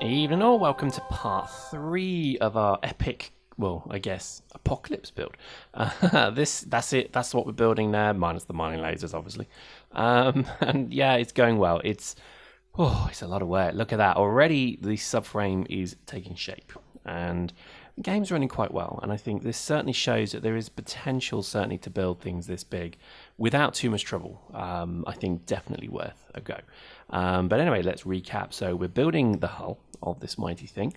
Evening all, welcome to part 3 of our epic, well, I guess, apocalypse build. That's it, that's what we're building there, minus the mining lasers, obviously. And yeah, it's going well. It's a lot of work. Look at that. Already the subframe is taking shape, and the game's running quite well. And I think this certainly shows that there is potential, certainly, to build things this big without too much trouble. I think definitely worth a go. But anyway, let's recap. So we're building the hull of this mighty thing.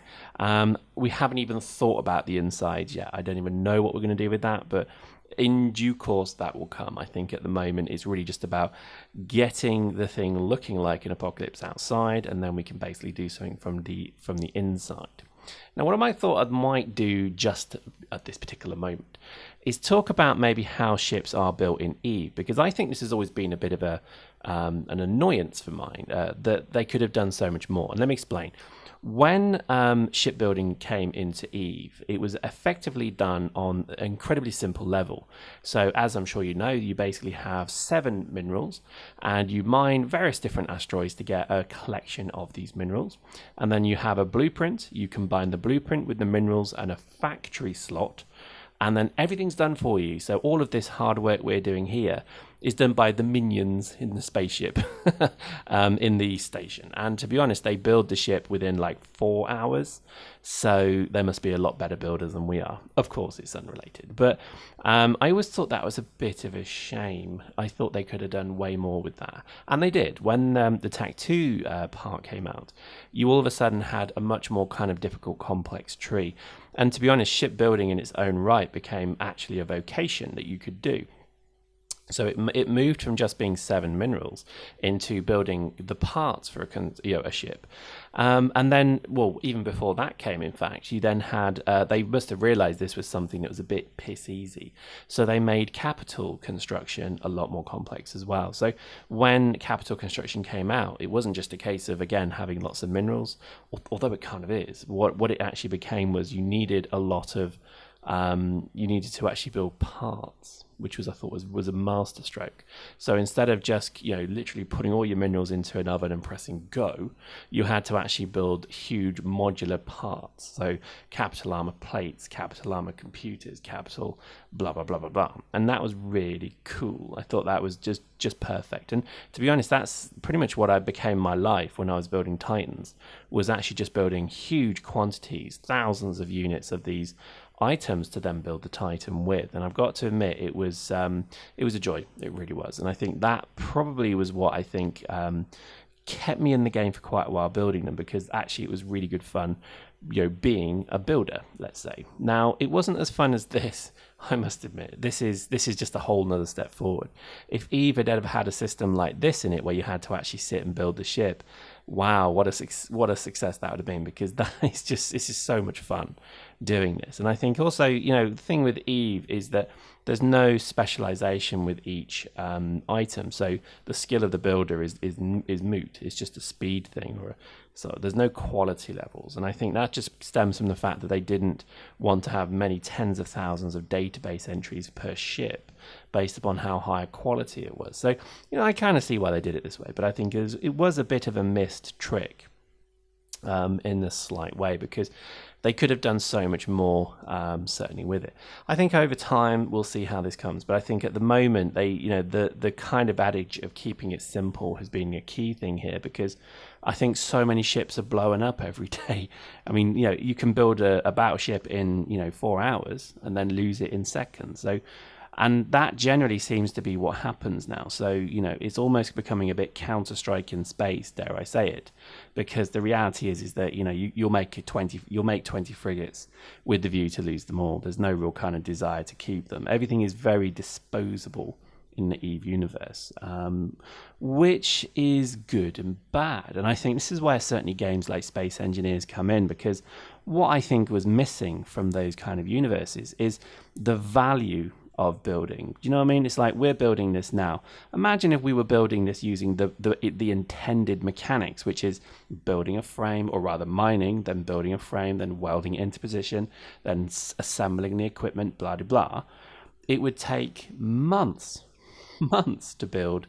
We haven't even thought about the inside yet. I don't even know what we're going to do with that, but in due course that will come. I think at the moment it's really just about getting the thing looking like an apocalypse outside, and then we can basically do something from the inside. Now, what I thought I might do just at this particular moment is talk about maybe how ships are built in Eve, because I think this has always been a bit of an annoyance for mine, that they could have done so much more. And let me explain. When shipbuilding came into Eve, it was effectively done on an incredibly simple level. So as I'm sure you know, you basically have 7 minerals, and you mine various different asteroids to get a collection of these minerals. And then you have a blueprint. You combine the blueprint with the minerals and a factory slot, and then everything's done for you. So all of this hard work we're doing here is done by the minions in the spaceship in the station. And to be honest, they build the ship within like 4 hours. So they must be a lot better builders than we are. Of course, it's unrelated. But I always thought that was a bit of a shame. I thought they could have done way more with that. And they did. When the TAC 2 part came out, you all of a sudden had a much more kind of difficult, complex tree. And to be honest, shipbuilding in its own right became actually a vocation that you could do. So it moved from just being 7 minerals into building the parts for a ship. And then, well, even before that came, in fact, you then had, they must have realized this was something that was a bit piss easy. So they made capital construction a lot more complex as well. So when capital construction came out, it wasn't just a case of, again, having lots of minerals, although it kind of is. What it actually became was you needed a lot of, you needed to actually build parts, which I thought was a master stroke. So instead of just, literally putting all your minerals into an oven and pressing go, you had to actually build huge modular parts. So capital armor plates, capital armor computers, capital blah, blah, blah, blah, blah. And that was really cool. I thought that was just perfect. And to be honest, that's pretty much what I became my life when I was building Titans, was actually just building huge quantities, thousands of units of these items to then build the Titan with. And I've got to admit, it was a joy. It really was. And I think that probably was what I think kept me in the game for quite a while, building them, because actually it was really good fun, being a builder, let's say. Now, it wasn't as fun as this, I must admit. This is just a whole nother step forward. If Eve had ever had a system like this in it, where you had to actually sit and build the ship, wow, what a success that would have been, because it's just so much fun doing this. And I think also, the thing with Eve is that there's no specialization with each item, so the skill of the builder is moot. It's just a speed thing, so there's no quality levels. And I think that just stems from the fact that they didn't want to have many tens of thousands of database entries per ship based upon how high quality it was. So I kind of see why they did it this way, but I think it was a bit of a missed trick in a slight way, because they could have done so much more, certainly, with it. I think over time we'll see how this comes, but I think at the moment the kind of adage of keeping it simple has been a key thing here, because I think so many ships are blowing up every day. I mean, you can build a battleship in 4 hours and then lose it in seconds. So. And that generally seems to be what happens now. So, it's almost becoming a bit Counter-Strike in space, dare I say it, because the reality is that, you'll make 20 frigates with the view to lose them all. There's no real kind of desire to keep them. Everything is very disposable in the Eve universe, which is good and bad. And I think this is where certainly games like Space Engineers come in, because what I think was missing from those kind of universes is the value of building. Do you know what I mean? It's like, we're building this now. Imagine if we were building this using the intended mechanics, which is building a frame, or rather mining, then building a frame, then welding it into position, then assembling the equipment, blah, blah, blah. It would take months to build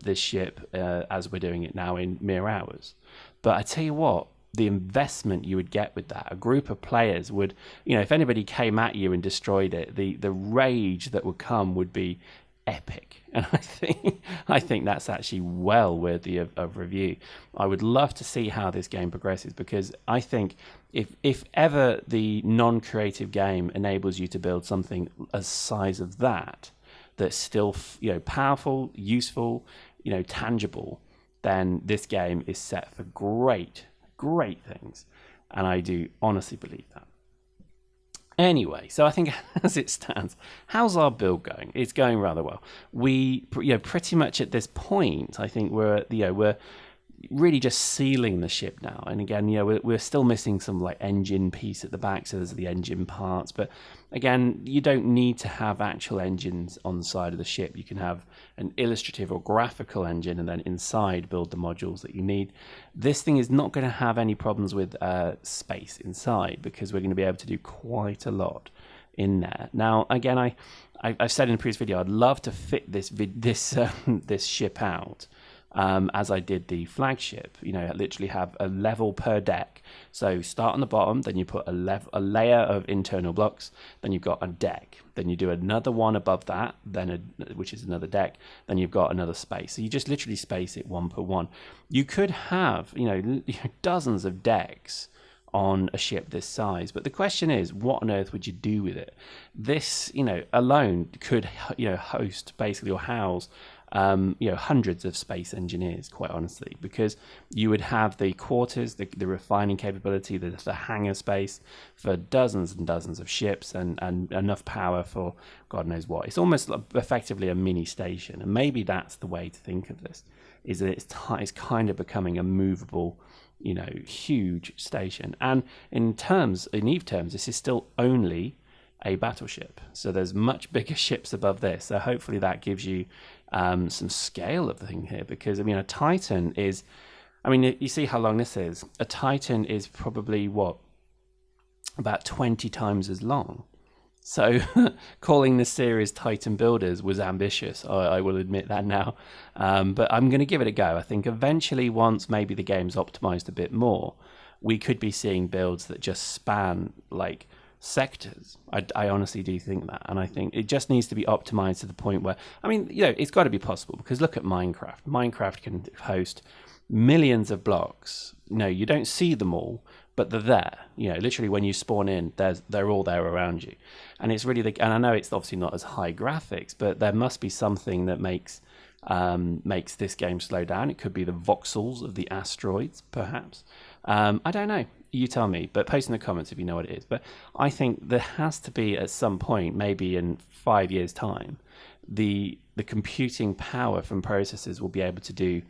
this ship as we're doing it now in mere hours. But I tell you what, the investment you would get with that. A group of players would, if anybody came at you and destroyed it, the rage that would come would be epic. And I think that's actually well worthy of review. I would love to see how this game progresses, because I think if ever the non-creative game enables you to build something a size of that's still powerful, useful, tangible, then this game is set for great things. And I do honestly believe that. Anyway, so I think as it stands, how's our build going? It's going rather well. We, pretty much at this point, I think we're really just sealing the ship now. And again, we're still missing some like engine piece at the back, so there's the engine parts. But again, you don't need to have actual engines on the side of the ship. You can have an illustrative or graphical engine, and then inside build the modules that you need. This thing is not going to have any problems with space inside, because we're going to be able to do quite a lot in there. Now, again, I've said in a previous video, I'd love to fit this ship out. As I did the flagship, literally have a level per deck. So start on the bottom, then you put a layer of internal blocks, then you've got a deck, then you do another one above that, which is another deck, then you've got another space. So you just literally space it one per one. You could have, dozens of decks on a ship this size, but the question is, what on earth would you do with it? This, alone could, host basically, or house hundreds of space engineers, quite honestly, because you would have the quarters, the refining capability, the hangar space for dozens and dozens of ships, and enough power for God knows what. It's almost effectively a mini station, and maybe that's the way to think of this, is that it's kind of becoming a movable, huge station. And in EVE terms, this is still only a battleship, so there's much bigger ships above this, so hopefully that gives you some scale of the thing here, because a Titan is, you see how long this is. A Titan is probably about 20 times as long. So calling this series Titan Builders was ambitious, I will admit that now, but I'm going to give it a go. I think eventually, once maybe the game's optimized a bit more, we could be seeing builds that just span like sectors. I honestly do think that, and I think it just needs to be optimized to the point where, it's got to be possible, because look at Minecraft can host millions of blocks. You don't see them all, but they're there. Literally when you spawn in, they're all there around you, and it's really and I know it's obviously not as high graphics, but there must be something that makes this game slow down. It could be the voxels of the asteroids, perhaps. I don't know. You tell me, but post in the comments if you know what it is. But I think there has to be, at some point, maybe in 5 years' time, the computing power from processors will be able to do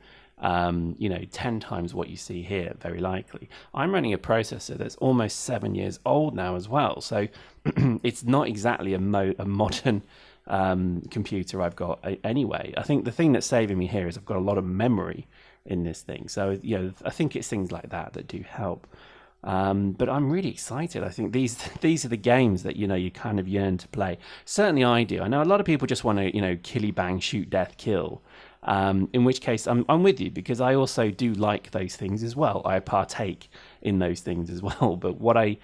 10 times what you see here, very likely. I'm running a processor that's almost 7 years old now as well, so it's not exactly a modern computer I've got anyway. I think the thing that's saving me here is I've got a lot of memory in this thing, so I think it's things like that do help. But I'm really excited. I think these are the games that you kind of yearn to play. Certainly I do. I know a lot of people just want to killy bang, shoot, death, kill. In which case I'm with you, because I also do like those things as well. I partake in those things as well. But what I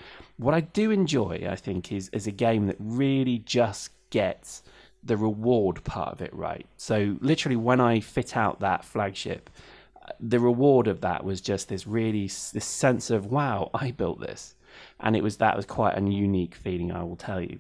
do enjoy, I think, is a game that really just gets the reward part of it right. So literally, when I fit out that flagship, the reward of that was just this sense of, wow, I built this. And that was quite a unique feeling, I will tell you.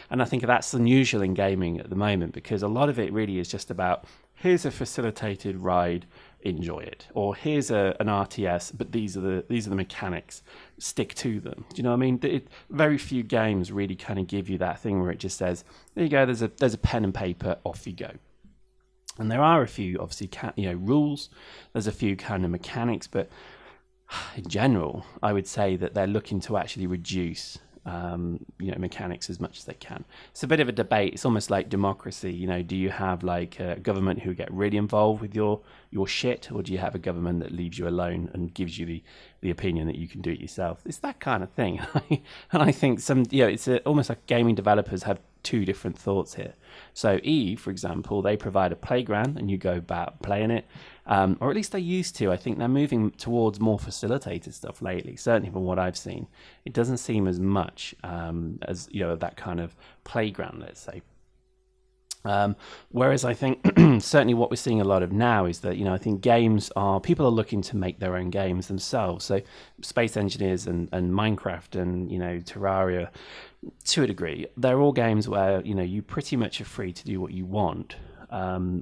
And I think that's unusual in gaming at the moment, because a lot of it really is just about, here's a facilitated ride, enjoy it. Or here's an RTS, but these are the mechanics, stick to them. Do you know what I mean? Very few games really kind of give you that thing where it just says, there you go, there's a pen and paper, off you go. And there are a few, obviously, rules. There's a few kind of mechanics, but in general, I would say that they're looking to actually reduce, mechanics as much as they can. It's a bit of a debate. It's almost like democracy. Do you have like a government who get really involved with your shit, or do you have a government that leaves you alone and gives you the opinion that you can do it yourself? It's that kind of thing. And I think it's almost like gaming developers have two different thoughts here. So Eve, for example, they provide a playground and you go about playing it, or at least they used to. I think they're moving towards more facilitated stuff lately, certainly from what I've seen. It doesn't seem as much as, you know, that kind of playground, let's say. Whereas I think certainly what we're seeing a lot of now is that, you know, I think people are looking to make their own games themselves. So Space Engineers and Minecraft and, you know, Terraria, to a degree, they're all games where, you know, you pretty much are free to do what you want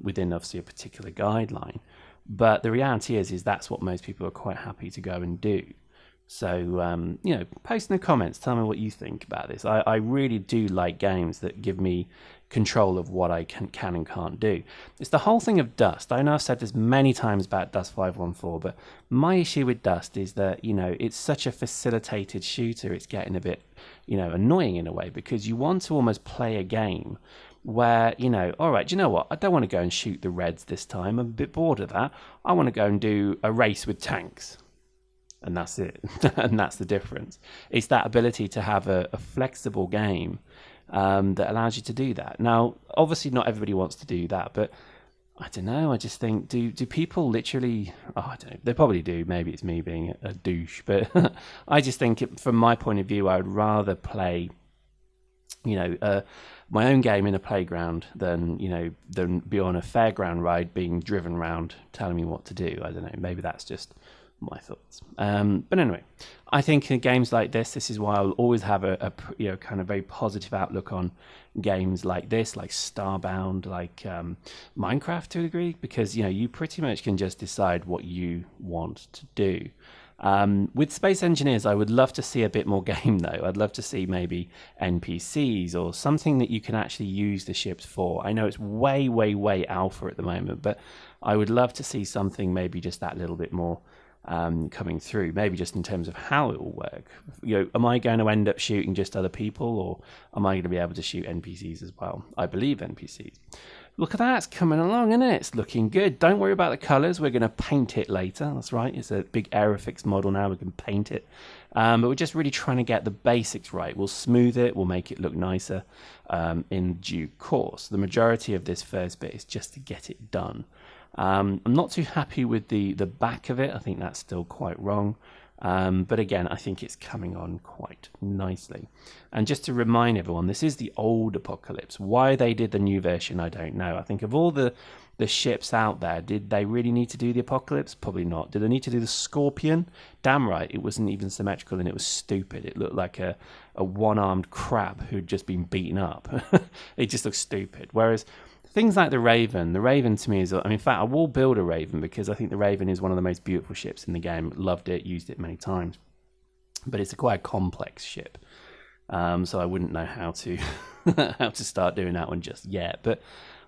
within obviously a particular guideline. But the reality is that's what most people are quite happy to go and do. So, you know, post in the comments, tell me what you think about this. I really do like games that give me control of what I can and can't do. It's the whole thing of Dust. I know I've said this many times about Dust 514, but my issue with Dust is that, you know, it's such a facilitated shooter, it's getting a bit, you know, annoying in a way, because you want to almost play a game where, you know, all right, do you know what? I don't want to go and shoot the Reds this time. I'm a bit bored of that. I want to go and do a race with tanks. And that's it. And that's the difference. It's that ability to have a flexible game that allows you to do that. Now, obviously, not everybody wants to do that, but I don't know. I just think, do people literally? Oh, I don't know. They probably do. Maybe it's me being a douche, but I just think, from my point of view, I would rather play, you know, my own game in a playground than be on a fairground ride being driven around telling me what to do. I don't know. Maybe that's just my thoughts. But anyway, I think in games like this is why I'll always have a you know, kind of very positive outlook on games like this, like Starbound, like Minecraft to a degree, because, you know, you pretty much can just decide what you want to do. With Space Engineers, I would love to see a bit more game though. I'd love to see maybe NPCs or something that you can actually use the ships for. I know it's way alpha at the moment, but I would love to see something maybe just that little bit more coming through, maybe just in terms of how it will work. You know, am I going to end up shooting just other people, or am I going to be able to shoot NPCs as well? I believe NPCs. Look at that, it's coming along, isn't it? It's looking good. Don't worry about the colours, we're going to paint it later. That's right, it's a big Aerofix model now, we can paint it. But we're just really trying to get the basics right. We'll smooth it, we'll make it look nicer in due course. The majority of this first bit is just to get it done. I'm not too happy with the back of it. I think that's still quite wrong. But again, I think it's coming on quite nicely. And just to remind everyone, this is the old Apocalypse. Why they did the new version, I don't know. I think of all the ships out there, did they really need to do the Apocalypse? Probably not. Did they need to do the Scorpion? Damn right, it wasn't even symmetrical and it was stupid. It looked like a one-armed crab who'd just been beaten up. It just looked stupid. Whereas things like the Raven to me is, I mean, in fact, I will build a Raven because I think the Raven is one of the most beautiful ships in the game. Loved it, used it many times. But it's a quite complex ship. So I wouldn't know how to how to start doing that one just yet. But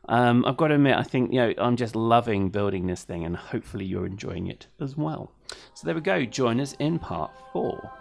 I've got to admit, I think, you know, I'm just loving building this thing, and hopefully you're enjoying it as well. So there we go. Join us in part 4.